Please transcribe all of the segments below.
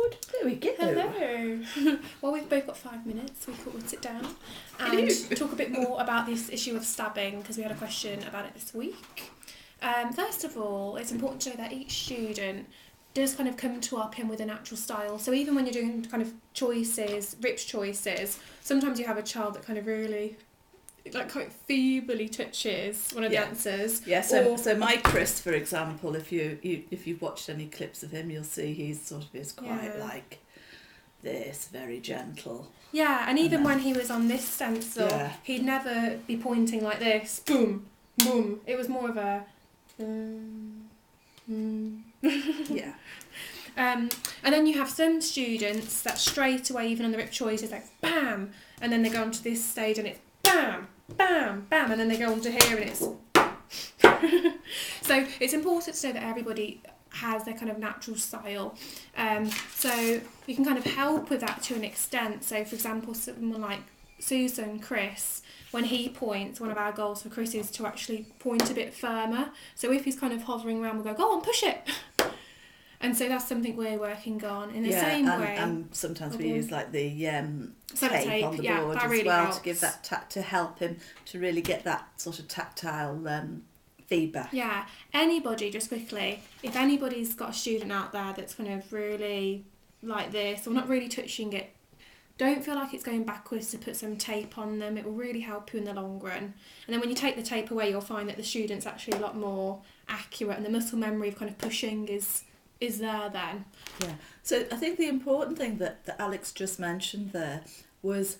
Letterboard. There we go. Hello. Well, we've both got 5 minutes. We thought we'd sit down and talk a bit more about this issue of stabbing, because we had a question about it this week. First of all, it's important to know that each student does kind of come to RPM with a natural style. So even when you're doing kind of choices, rich choices, sometimes you have a child that kind of really quite feebly touches one of the answers. Yeah, so my Chris, for example, if you've watched any clips of him, you'll see he's sort of is quite like this, very gentle. Yeah, and even when he was on this stencil, he'd never be pointing like this, boom, boom. It was more of a yeah. And then you have some students that straight away, even on the rip choices, like bam, and then they go onto this stage and it's bam, bam, bam, and then they go on to here and it's so it's important to know that everybody has their kind of natural style, so we can kind of help with that to an extent. So for example, someone like Susan, Chris, when he points, one of our goals for Chris is to actually point a bit firmer. So if he's kind of hovering around, we'll go on, push it. And so that's something we're working on in the same way. And sometimes we use like the tape on the board that as really well helps. to give that to help him to really get that sort of tactile feedback. Yeah, anybody, just quickly, if anybody's got a student out there that's kind of really like this or not really touching it, don't feel like it's going backwards to put some tape on them. It will really help you in the long run. And then when you take the tape away, you'll find that the student's actually a lot more accurate and the muscle memory of kind of pushing is there then. Yeah. So I think the important thing that Alex just mentioned there was,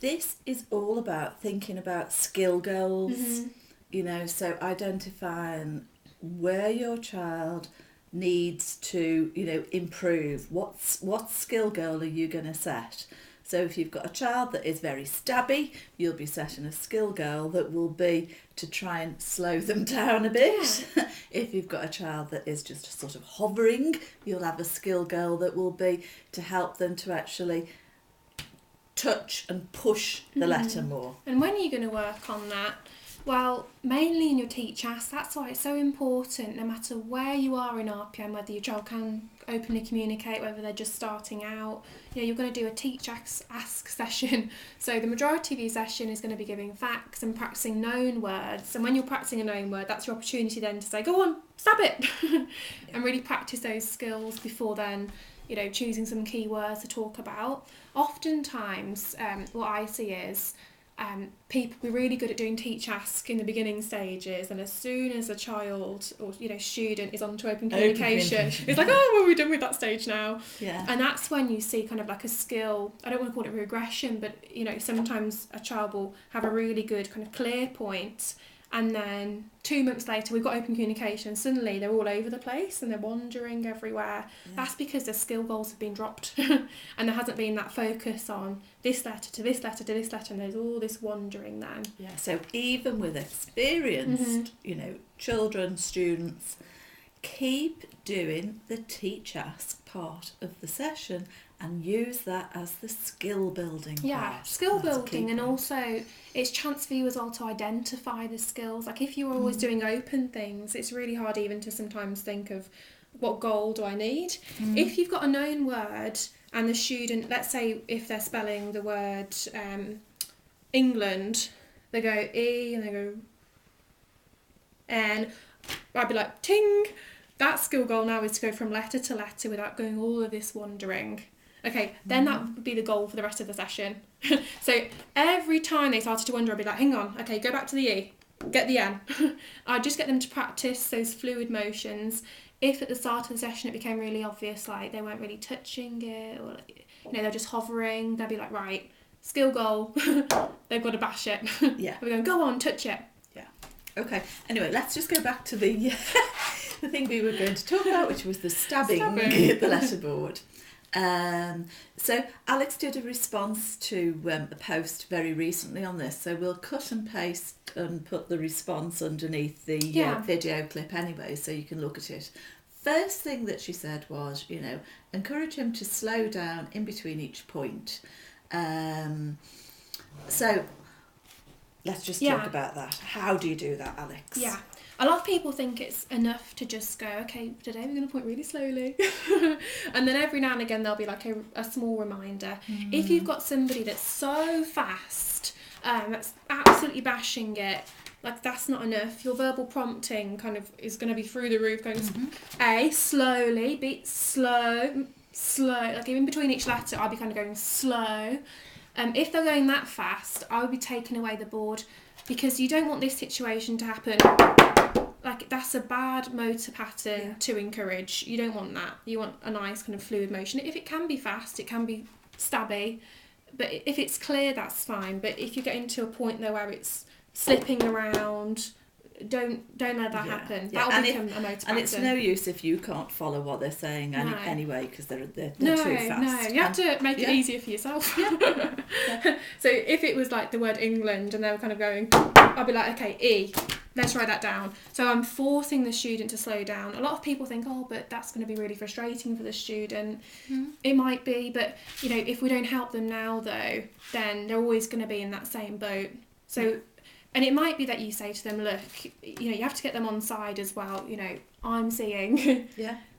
this is all about thinking about skill goals, so identifying where your child needs to, improve. What skill goal are you going to set? So if you've got a child that is very stabby, you'll be setting a skill goal that will be to try and slow them down a bit. Yeah. If you've got a child that is just sort of hovering, you'll have a skill goal that will be to help them to actually touch and push the letter more. And when are you going to work on that? Well, mainly in your teach ask. That's why it's so important, no matter where you are in RPM, whether your child can openly communicate, whether they're just starting out. You're going to do a teach ask session. So the majority of your session is going to be giving facts and practicing known words. And when you're practicing a known word, that's your opportunity then to say, go on, stab it, and really practice those skills before then, choosing some key words to talk about. Oftentimes, what I see is people be really good at doing teach ask in the beginning stages, and as soon as a child or student is on to open communication, it's like, oh, well, we're done with that stage now. Yeah. And that's when you see kind of like a skill, I don't want to call it regression, but sometimes a child will have a really good kind of clear point, and then 2 months later we've got open communication and suddenly they're all over the place and they're wandering everywhere. That's because their skill goals have been dropped and there hasn't been that focus on this letter to this letter to this letter, and there's all this wandering then. Yeah, so even with experienced children, students, keep doing the teach ask part of the session and use that as the skill building part. Yeah, skill building, and also it's chance for you as well to identify the skills. Like if you're always doing open things, it's really hard even to sometimes think of what goal do I need. If you've got a known word and the student, let's say if they're spelling the word England, they go E and they go N, I'd be like, ting! That skill goal now is to go from letter to letter without going all of this wandering. Okay, then that would be the goal for the rest of the session. So every time they started to wander, I'd be like, hang on, okay, go back to the E, get the N. I'd just get them to practice those fluid motions. If at the start of the session it became really obvious, like they weren't really touching it, or they're just hovering, they'd be like, right, skill goal, they've got to bash it. Yeah. We're going, go on, touch it. Yeah. Okay, anyway, let's just go back to the the thing we were going to talk about, which was the stabbing. The letterboard. So Alex did a response to a post very recently on this, so we'll cut and paste and put the response underneath the video clip anyway, so you can look at it. First thing that she said was, encourage him to slow down in between each point. So let's just talk about that. How do you do that, Alex? Yeah. A lot of people think it's enough to just go, okay, today we're going to point really slowly. And then every now and again there'll be like a small reminder. If you've got somebody that's so fast, that's absolutely bashing it, like that's not enough. Your verbal prompting kind of is going to be through the roof, going A, slowly, B, slow, like in between each letter I'll be kind of going slow. If they're going that fast, I would be taking away the board, because you don't want this situation to happen. Like, that's a bad motor pattern to encourage. You don't want that. You want a nice kind of fluid motion. If it can be fast, it can be stabby, but if it's clear, that's fine. But if you get into a point though where it's slipping around, don't let that happen. That'll become a motor pattern. And it's no use if you can't follow what they're saying anyway, because they're too fast. No, you have to make it easier for yourself. So if it was like the word England and they were kind of going, I'll be like, okay, E, let's write that down. So I'm forcing the student to slow down. A lot of people think, oh, but that's going to be really frustrating for the student. It might be, but you know, if we don't help them now though, then they're always going to be in that same boat. So and it might be that you say to them, look, you know, you have to get them on side as well. You know, I'm seeing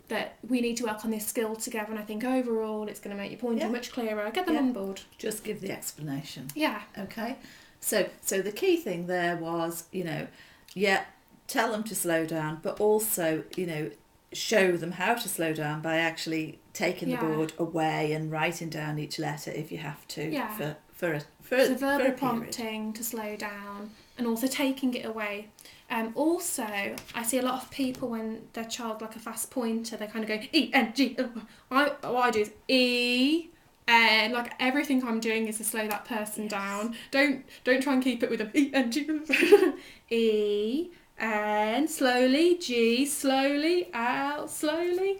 that we need to work on this skill together, and I think overall it's going to make your pointing much clearer. Get them on board. Just give the explanation. Yeah. Okay. So the key thing there was, you know, tell them to slow down, but also, you know, show them how to slow down by actually taking the board away and writing down each letter if you have to for so verbal prompting to slow down, and also taking it away. Also, I see a lot of people when their child like a fast pointer, they kind of go E N G. What I do is E, and like everything I'm doing is to slow that person down. Don't try and keep it with a E N G. E, and slowly, G, slowly, L, slowly.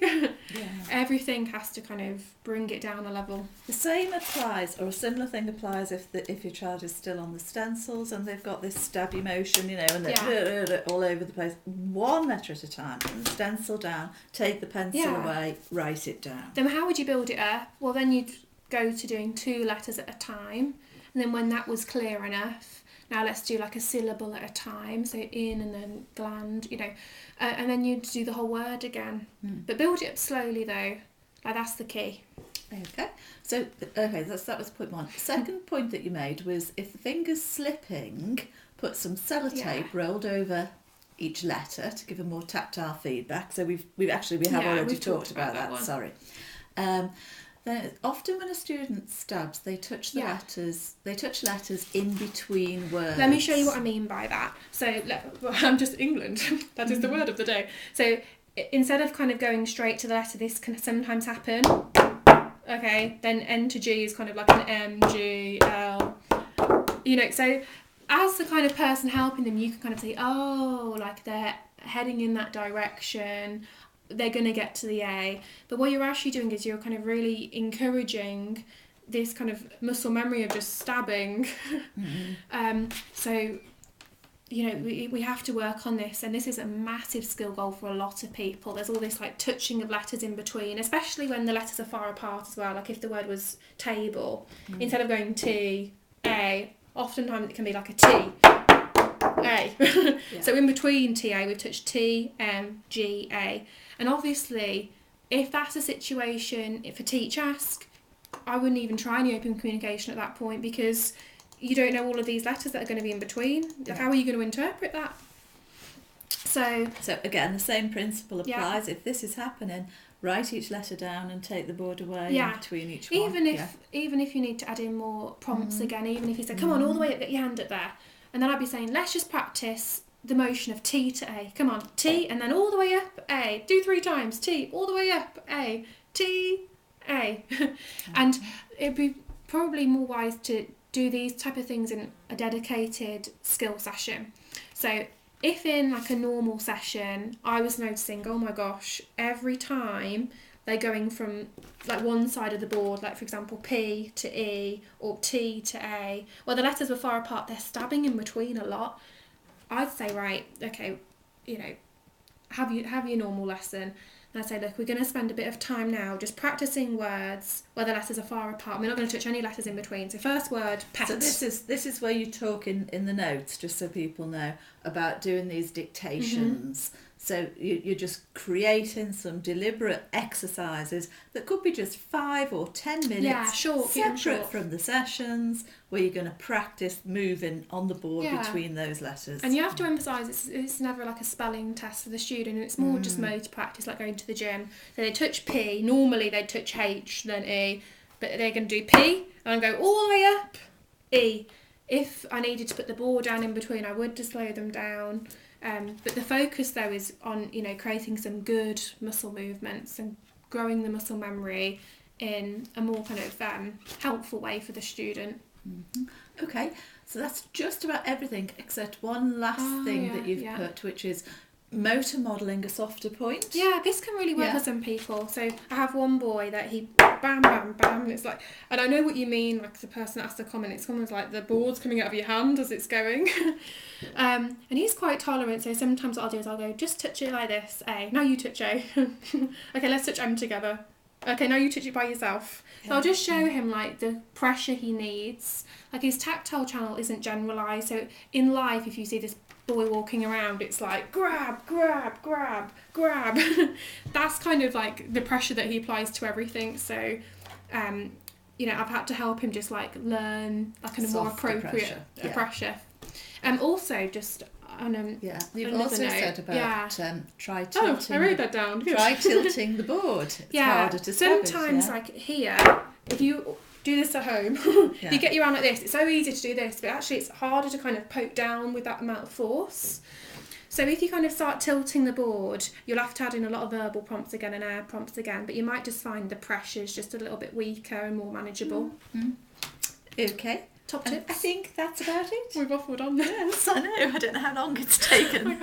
Everything has to kind of bring it down a level. The same applies, or a similar thing applies if your child is still on the stencils and they've got this stabby motion, you know, and they're all over the place. One letter at a time, put the stencil down, take the pencil away, write it down. Then how would you build it up? Well, then you'd go to doing 2 letters at a time, and then when that was clear enough, now let's do like a syllable at a time, so in and then gland, you know, and then you do the whole word again. But build it up slowly though, like that's the key. Okay, so that was point 1. Second point that you made was if the finger's slipping, put some sellotape rolled over each letter to give a more tactile feedback. So we have already talked about that one. Sorry. Then often when a student stabs, they touch the letters. They touch letters in between words. Let me show you what I mean by that. So I'm just England. That is the word of the day. So instead of kind of going straight to the letter, this can sometimes happen. Okay, then N to G is kind of like an M, G, L. You know, so as the kind of person helping them, you can kind of say, oh, like they're heading in that direction. They're going to get to the A. But what you're actually doing is you're kind of really encouraging this kind of muscle memory of just stabbing. So, you know, we have to work on this, and this is a massive skill goal for a lot of people. There's all this like touching of letters in between, especially when the letters are far apart as well. Like if the word was table, instead of going T, A, oftentimes it can be like a T, A. So in between T, A, we've touched T, M, G, A. And obviously, if that's a situation, if a teacher asks, I wouldn't even try any open communication at that point, because you don't know all of these letters that are going to be in between. Like, how are you going to interpret that? So again, the same principle applies. If this is happening, write each letter down and take the board away in between each one. Even if you need to add in more prompts again, even if you say, come on, all the way up, get your hand up there. And then I'd be saying, let's just practice the motion of T to A. Come on, T, and then all the way up, A. Do 3 times, T, all the way up, A. T, A. And it'd be probably more wise to do these type of things in a dedicated skill session. So if in like a normal session, I was noticing, oh my gosh, every time they're going from like one side of the board, like for example P to E or T to A, well the letters were far apart, they're stabbing in between a lot. I'd say, right, okay, you know, have your normal lesson, And I say, look, we're going to spend a bit of time now just practicing words where the letters are far apart. We're not going to touch any letters in between. So first word, pet. So this is where you talk in the notes, just so people know, about doing these dictations. So you're just creating some deliberate exercises that could be just 5 or 10 minutes, separate from the sessions, where you're going to practice moving on the board between those letters. And you have to emphasise it's never like a spelling test for the student. It's more just motor practice, like going to the gym. So they touch P. Normally they'd touch H, then E, but they're going to do P and go all the way up E. If I needed to put the board down in between, I would to slow them down. But the focus though is on, you know, creating some good muscle movements and growing the muscle memory in a more kind of helpful way for the student. Okay, so that's just about everything except one last thing that you've put, which is motor modelling a softer point. Yeah, this can really work for some people. So I have one boy that he bam, bam, bam, and it's like, and I know what you mean, like the person that asked the comment, it's almost like the board's coming out of your hand as it's going. And he's quite tolerant, so sometimes what I'll do is I'll go, just touch it like this, A, now you touch A. Okay, let's touch M together. Okay, now you touch it by yourself. So I'll just show him like the pressure he needs. Like his tactile channel isn't generalised, so in life if you see this boy walking around, it's like grab, grab, grab, grab. That's kind of like the pressure that he applies to everything. So, you know, I've had to help him just like learn like a more appropriate pressure. Also, just on you've also said about try tilting. Oh, I wrote that down. Good. Try tilting the board. It's harder to sometimes like here, if you do this at home, you get you around like this. It's so easy to do this, but actually it's harder to kind of poke down with that amount of force. So if you kind of start tilting the board, you'll have to add in a lot of verbal prompts again and air prompts again, but you might just find the pressure's just a little bit weaker and more manageable. Okay. Top tips. I think that's about it. We've waffled on there. Yes, I know. I don't know how long it's taken.